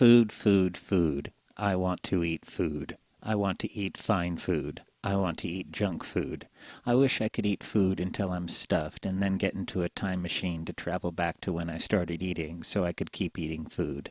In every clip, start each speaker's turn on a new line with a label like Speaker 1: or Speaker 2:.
Speaker 1: Food, food, food. I want to eat food. I want to eat fine food. I want to eat junk food. I wish I could eat food until I'm stuffed and then get into a time machine to travel back to when I started eating so I could keep eating food.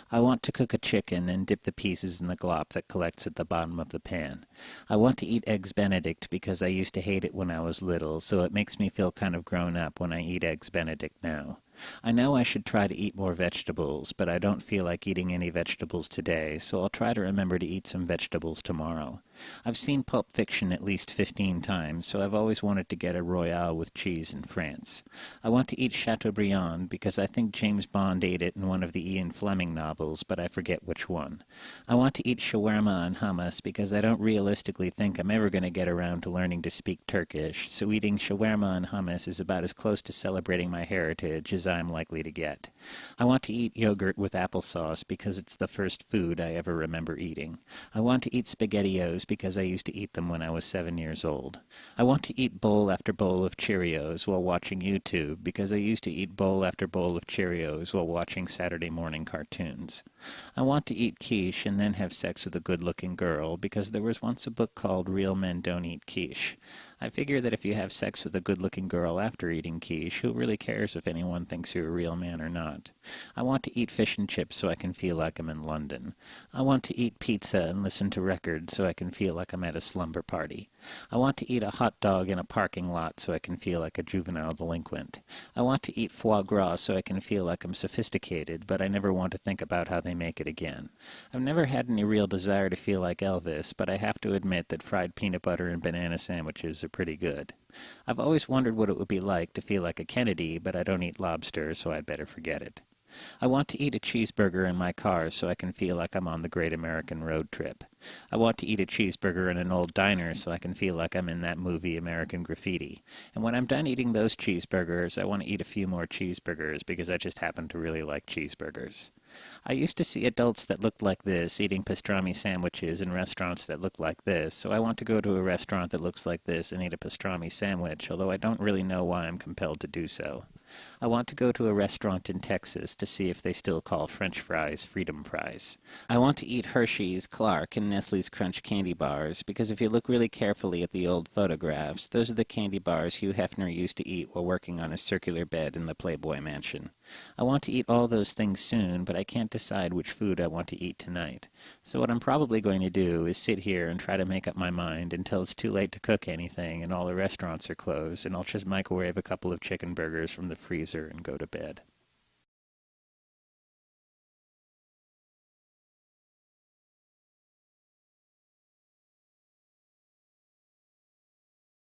Speaker 1: I want to cook a chicken and dip the pieces in the glop that collects at the bottom of the pan. I want to eat Eggs Benedict because I used to hate it when I was little, so it makes me feel kind of grown up when I eat Eggs Benedict now. I know I should try to eat more vegetables, but I don't feel like eating any vegetables today, so I'll try to remember to eat some vegetables tomorrow. I've seen Pulp Fiction at least 15 times, so I've always wanted to get a Royale with cheese in France. I want to eat Chateaubriand because I think James Bond ate it in one of the Ian Fleming novels, but I forget which one. I want to eat shawarma and hummus because I don't realistically think I'm ever going to get around to learning to speak Turkish, so eating shawarma and hummus is about as close to celebrating my heritage as I'm likely to get. I want to eat yogurt with applesauce because it's the first food I ever remember eating. I want to eat SpaghettiOs because I used to eat them when I was 7 years old. I want to eat bowl after bowl of Cheerios while watching YouTube because I used to eat bowl after bowl of Cheerios while watching Saturday morning cartoons. I want to eat quiche and then have sex with a good-looking girl because there was once a book called Real Men Don't Eat Quiche. I figure that if you have sex with a good-looking girl after eating quiche, who really cares if anyone thinks you're a real man or not? I want to eat fish and chips so I can feel like I'm in London. I want to eat pizza and listen to records so I can feel like I'm at a slumber party. I want to eat a hot dog in a parking lot so I can feel like a juvenile delinquent. I want to eat foie gras so I can feel like I'm sophisticated, but I never want to think about how they make it again. I've never had any real desire to feel like Elvis, but I have to admit that fried peanut butter and banana sandwiches are pretty good. I've always wondered what it would be like to feel like a Kennedy, but I don't eat lobster, so I'd better forget it. I want to eat a cheeseburger in my car so I can feel like I'm on the Great American Road Trip. I want to eat a cheeseburger in an old diner so I can feel like I'm in that movie American Graffiti. And when I'm done eating those cheeseburgers, I want to eat a few more cheeseburgers because I just happen to really like cheeseburgers. I used to see adults that looked like this eating pastrami sandwiches in restaurants that looked like this, so I want to go to a restaurant that looks like this and eat a pastrami sandwich, although I don't really know why I'm compelled to do so. I want to go to a restaurant in Texas to see if they still call French fries freedom fries. I want to eat Hershey's, Clark, and Nestle's Crunch candy bars because if you look really carefully at the old photographs, those are the candy bars Hugh Hefner used to eat while working on his circular bed in the Playboy Mansion. I want to eat all those things soon, but I can't decide which food I want to eat tonight. So what I'm probably going to do is sit here and try to make up my mind until it's too late to cook anything and all the restaurants are closed, and I'll just microwave a couple of chicken burgers from the freezer and go to bed.